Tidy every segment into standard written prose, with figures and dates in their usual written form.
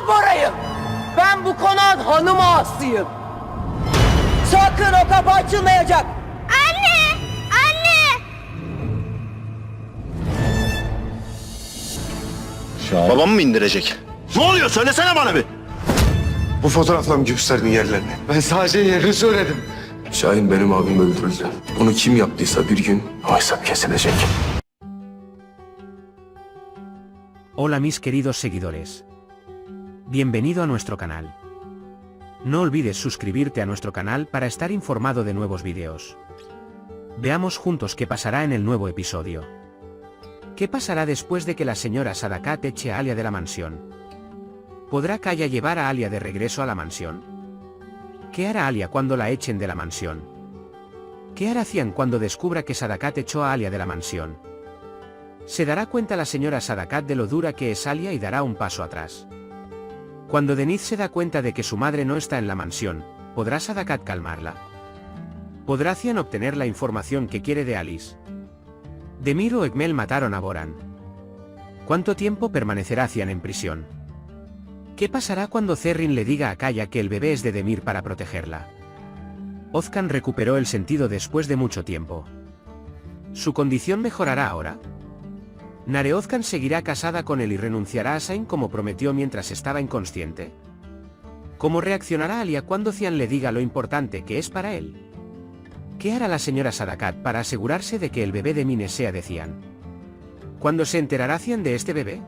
Bora'yım. Ben bu konağın hanım ağasıyım. Sakın o kapı açılmayacak. Anne! Anne! Babam mı indirecek? Ne oluyor? Söylesene bana bir. Bu fotoğrafla mı gösterdin yerlerini? Ben sadece yerini söyledim. Şahin benim abim öldürüldü. Bunu kim yaptıysa bir gün o hesap kesilecek. Hola mis queridos seguidores. Bienvenido a nuestro canal. No olvides suscribirte a nuestro canal para estar informado de nuevos vídeos. Veamos juntos qué pasará en el nuevo episodio. ¿Qué pasará después de que la señora Sadakat eche a Alia de la mansión? ¿Podrá Kaya llevar a Alia de regreso a la mansión? ¿Qué hará Alia cuando la echen de la mansión? ¿Qué hará Cian cuando descubra que Sadakat echó a Alia de la mansión? ¿Se dará cuenta la señora Sadakat de lo dura que es Alia y dará un paso atrás? Cuando Denise se da cuenta de que su madre no está en la mansión, ¿podrá Sadakat calmarla? ¿Podrá Cian obtener la información que quiere de Alice? Demir o Ekmel mataron a Boran. ¿Cuánto tiempo permanecerá Cian en prisión? ¿Qué pasará cuando Zerrin le diga a Kaya que el bebé es de Demir para protegerla? Ozcan recuperó el sentido después de mucho tiempo. ¿Su condición mejorará ahora? ¿Nare Ozcan seguirá casada con él y renunciará a Sain como prometió mientras estaba inconsciente? ¿Cómo reaccionará Alia cuando Cian le diga lo importante que es para él? ¿Qué hará la señora Sadakat para asegurarse de que el bebé de Mine sea de Cian? ¿Cuándo se enterará Cian de este bebé?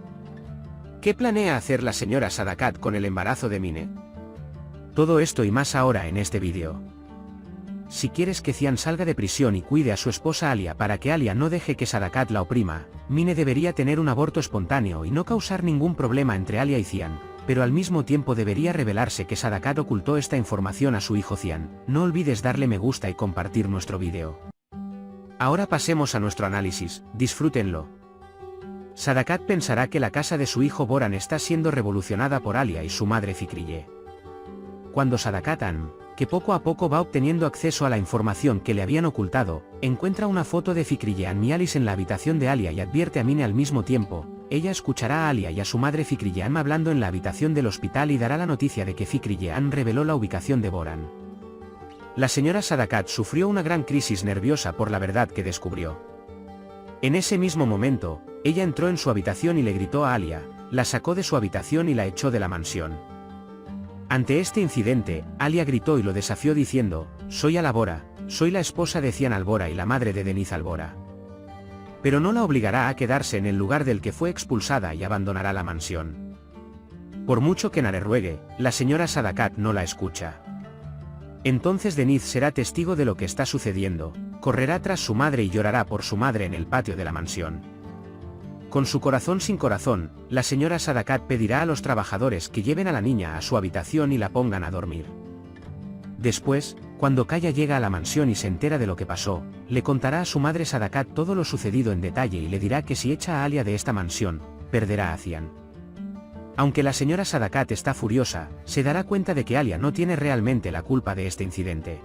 ¿Qué planea hacer la señora Sadakat con el embarazo de Mine? Todo esto y más ahora en este vídeo. Si quieres que Cian salga de prisión y cuide a su esposa Alia para que Alia no deje que Sadakat la oprima, Mine debería tener un aborto espontáneo y no causar ningún problema entre Alia y Cian, pero al mismo tiempo debería revelarse que Sadakat ocultó esta información a su hijo Cian. No olvides darle me gusta y compartir nuestro vídeo. Ahora pasemos a nuestro análisis, disfrútenlo. Sadakat pensará que la casa de su hijo Boran está siendo revolucionada por Alia y su madre Fikrille. Cuando Sadakat que poco a poco va obteniendo acceso a la información que le habían ocultado, encuentra una foto de Fikrille y Alice en la habitación de Alia y advierte a Mine al mismo tiempo, ella escuchará a Alia y a su madre Fikrille hablando en la habitación del hospital y dará la noticia de que Fikrille reveló la ubicación de Boran. La señora Sadakat sufrió una gran crisis nerviosa por la verdad que descubrió. En ese mismo momento, ella entró en su habitación y le gritó a Alia, la sacó de su habitación y la echó de la mansión. Ante este incidente, Alia gritó y lo desafió diciendo, soy Alabora, soy la esposa de Cian Albora y la madre de Denise Albora. Pero no la obligará a quedarse en el lugar del que fue expulsada y abandonará la mansión. Por mucho que Nare ruegue, la señora Sadakat no la escucha. Entonces Denise será testigo de lo que está sucediendo, correrá tras su madre y llorará por su madre en el patio de la mansión. Con su corazón sin corazón, la señora Sadakat pedirá a los trabajadores que lleven a la niña a su habitación y la pongan a dormir. Después, cuando Kaya llega a la mansión y se entera de lo que pasó, le contará a su madre Sadakat todo lo sucedido en detalle y le dirá que si echa a Alia de esta mansión, perderá a Cian. Aunque la señora Sadakat está furiosa, se dará cuenta de que Alia no tiene realmente la culpa de este incidente.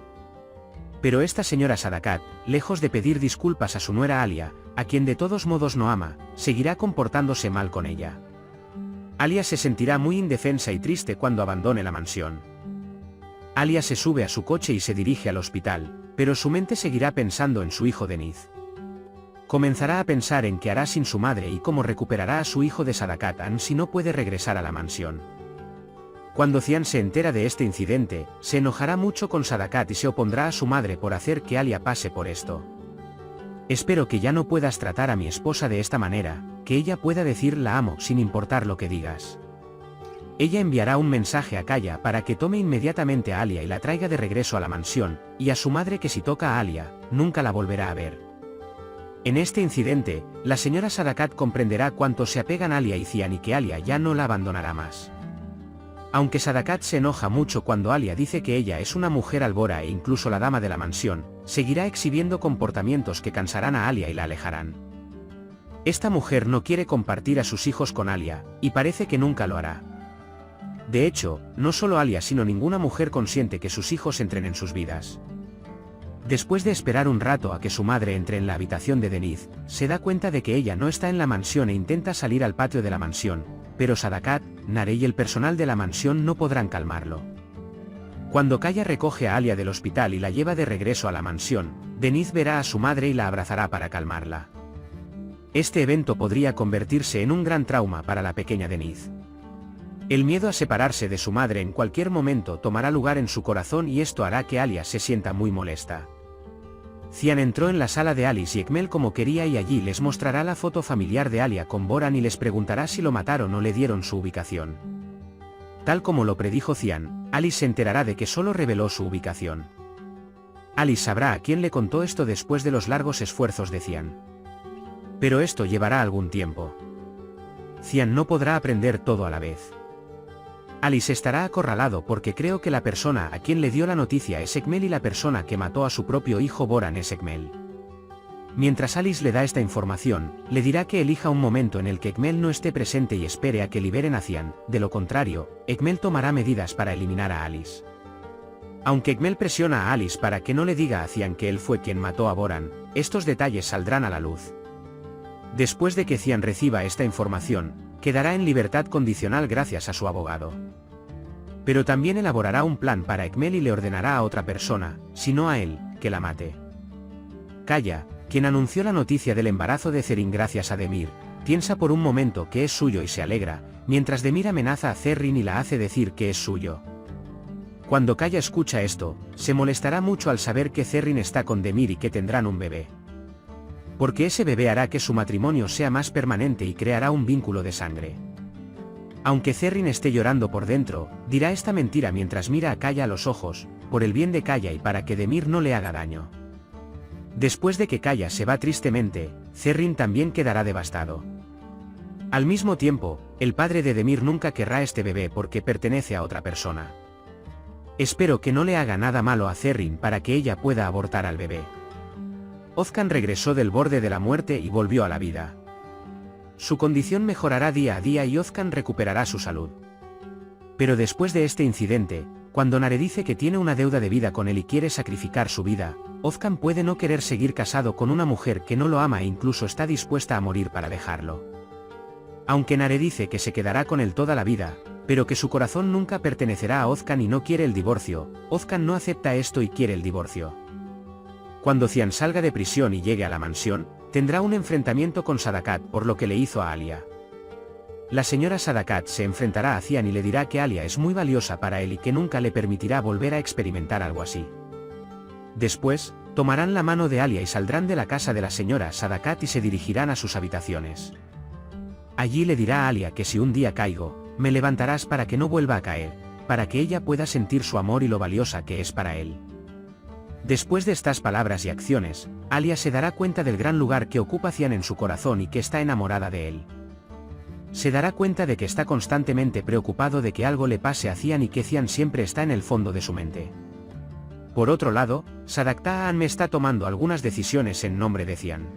Pero esta señora Sadakat, lejos de pedir disculpas a su nuera Alia, a quien de todos modos no ama, seguirá comportándose mal con ella. Alia se sentirá muy indefensa y triste cuando abandone la mansión. Alia se sube a su coche y se dirige al hospital, pero su mente seguirá pensando en su hijo Denise. Comenzará a pensar en qué hará sin su madre y cómo recuperará a su hijo de Sadakat si no puede regresar a la mansión. Cuando Cian se entera de este incidente, se enojará mucho con Sadakat y se opondrá a su madre por hacer que Alia pase por esto. Espero que ya no puedas tratar a mi esposa de esta manera, que ella pueda decir la amo sin importar lo que digas. Ella enviará un mensaje a Kaya para que tome inmediatamente a Alia y la traiga de regreso a la mansión, y a su madre que si toca a Alia, nunca la volverá a ver. En este incidente, la señora Sadakat comprenderá cuánto se apegan Alia y Cian y que Alia ya no la abandonará más. Aunque Sadakat se enoja mucho cuando Alia dice que ella es una mujer albora e incluso la dama de la mansión, seguirá exhibiendo comportamientos que cansarán a Alia y la alejarán. Esta mujer no quiere compartir a sus hijos con Alia, y parece que nunca lo hará. De hecho, no solo Alia sino ninguna mujer consiente que sus hijos entren en sus vidas. Después de esperar un rato a que su madre entre en la habitación de Denise, se da cuenta de que ella no está en la mansión e intenta salir al patio de la mansión, pero Sadakat, Nare y el personal de la mansión no podrán calmarlo. Cuando Kaya recoge a Alia del hospital y la lleva de regreso a la mansión, Denise verá a su madre y la abrazará para calmarla. Este evento podría convertirse en un gran trauma para la pequeña Denise. El miedo a separarse de su madre en cualquier momento tomará lugar en su corazón y esto hará que Alia se sienta muy molesta. Cian entró en la sala de Alice y Ekmel como quería y allí les mostrará la foto familiar de Alia con Boran y les preguntará si lo mataron o le dieron su ubicación. Tal como lo predijo Cian, Alice se enterará de que solo reveló su ubicación. Alice sabrá a quién le contó esto después de los largos esfuerzos de Cian. Pero esto llevará algún tiempo. Cian no podrá aprender todo a la vez. Alice estará acorralado porque creo que la persona a quien le dio la noticia es Ekmel y la persona que mató a su propio hijo Boran es Ekmel. Mientras Alice le da esta información, le dirá que elija un momento en el que Ekmel no esté presente y espere a que liberen a Cian, de lo contrario, Ekmel tomará medidas para eliminar a Alice. Aunque Ekmel presiona a Alice para que no le diga a Cian que él fue quien mató a Boran, estos detalles saldrán a la luz. Después de que Cian reciba esta información, quedará en libertad condicional gracias a su abogado. Pero también elaborará un plan para Ekmel y le ordenará a otra persona, si no a él, que la mate. Kaya, quien anunció la noticia del embarazo de Zerrin gracias a Demir, piensa por un momento que es suyo y se alegra, mientras Demir amenaza a Zerrin y la hace decir que es suyo. Cuando Kaya escucha esto, se molestará mucho al saber que Zerrin está con Demir y que tendrán un bebé. Porque ese bebé hará que su matrimonio sea más permanente y creará un vínculo de sangre. Aunque Zerrin esté llorando por dentro, dirá esta mentira mientras mira a Kaya a los ojos, por el bien de Kaya y para que Demir no le haga daño. Después de que Kaya se va tristemente, Zerrin también quedará devastado. Al mismo tiempo, el padre de Demir nunca querrá este bebé porque pertenece a otra persona. Espero que no le haga nada malo a Zerrin para que ella pueda abortar al bebé. Ozcan regresó del borde de la muerte y volvió a la vida. Su condición mejorará día a día y Ozcan recuperará su salud. Pero después de este incidente, cuando Nare dice que tiene una deuda de vida con él y quiere sacrificar su vida, Ozcan puede no querer seguir casado con una mujer que no lo ama e incluso está dispuesta a morir para dejarlo. Aunque Nare dice que se quedará con él toda la vida, pero que su corazón nunca pertenecerá a Ozcan y no quiere el divorcio, Ozcan no acepta esto y quiere el divorcio. Cuando Cian salga de prisión y llegue a la mansión, tendrá un enfrentamiento con Sadakat por lo que le hizo a Alia. La señora Sadakat se enfrentará a Cian y le dirá que Alia es muy valiosa para él y que nunca le permitirá volver a experimentar algo así. Después, tomarán la mano de Alia y saldrán de la casa de la señora Sadakat y se dirigirán a sus habitaciones. Allí le dirá a Alia que si un día caigo, me levantarás para que no vuelva a caer, para que ella pueda sentir su amor y lo valiosa que es para él. Después de estas palabras y acciones, Alia se dará cuenta del gran lugar que ocupa Cian en su corazón y que está enamorada de él. Se dará cuenta de que está constantemente preocupado de que algo le pase a Cian y que Cian siempre está en el fondo de su mente. Por otro lado, Sadakta está tomando algunas decisiones en nombre de Cian.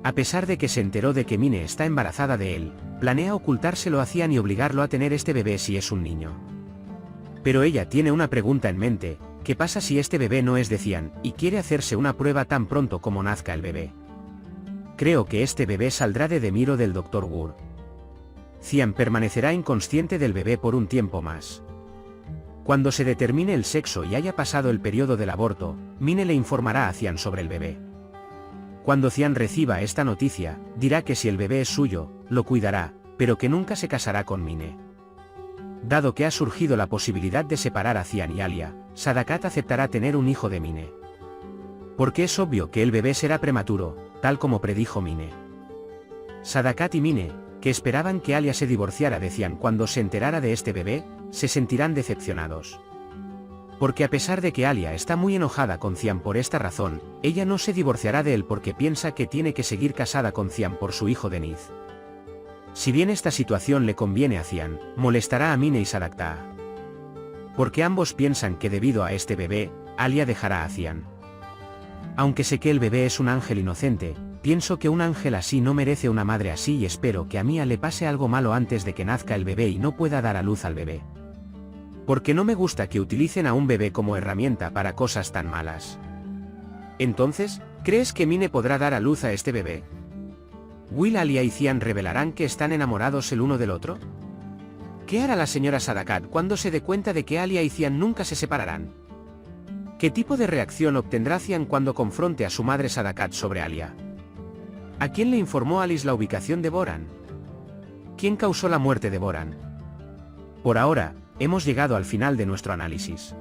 A pesar de que se enteró de que Mine está embarazada de él, planea ocultárselo a Cian y obligarlo a tener este bebé si es un niño. Pero ella tiene una pregunta en mente: ¿qué pasa si este bebé no es de Cian, y quiere hacerse una prueba tan pronto como nazca el bebé? Creo que este bebé saldrá de Demir o del Dr. Gur. Cian permanecerá inconsciente del bebé por un tiempo más. Cuando se determine el sexo y haya pasado el periodo del aborto, Mine le informará a Cian sobre el bebé. Cuando Cian reciba esta noticia, dirá que si el bebé es suyo, lo cuidará, pero que nunca se casará con Mine. Dado que ha surgido la posibilidad de separar a Cian y Alia, Sadakat aceptará tener un hijo de Mine. Porque es obvio que el bebé será prematuro, tal como predijo Mine. Sadakat y Mine, que esperaban que Alia se divorciara de Cian cuando se enterara de este bebé, se sentirán decepcionados. Porque a pesar de que Alia está muy enojada con Cian por esta razón, ella no se divorciará de él porque piensa que tiene que seguir casada con Cian por su hijo Denith. Si bien esta situación le conviene a Cian, molestará a Mine y Sadakta. Porque ambos piensan que debido a este bebé, Alia dejará a Cian. Aunque sé que el bebé es un ángel inocente, pienso que un ángel así no merece una madre así y espero que a Mia le pase algo malo antes de que nazca el bebé y no pueda dar a luz al bebé. Porque no me gusta que utilicen a un bebé como herramienta para cosas tan malas. Entonces, ¿crees que Mine podrá dar a luz a este bebé? ¿Will, Alia y Cian revelarán que están enamorados el uno del otro? ¿Qué hará la señora Sadakat cuando se dé cuenta de que Alia y Cian nunca se separarán? ¿Qué tipo de reacción obtendrá Cian cuando confronte a su madre Sadakat sobre Alia? ¿A quién le informó Alice la ubicación de Boran? ¿Quién causó la muerte de Boran? Por ahora, hemos llegado al final de nuestro análisis.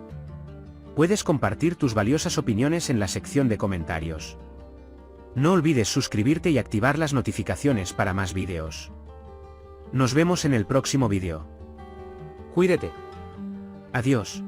Puedes compartir tus valiosas opiniones en la sección de comentarios. No olvides suscribirte y activar las notificaciones para más vídeos. Nos vemos en el próximo vídeo. Cuídate. Adiós.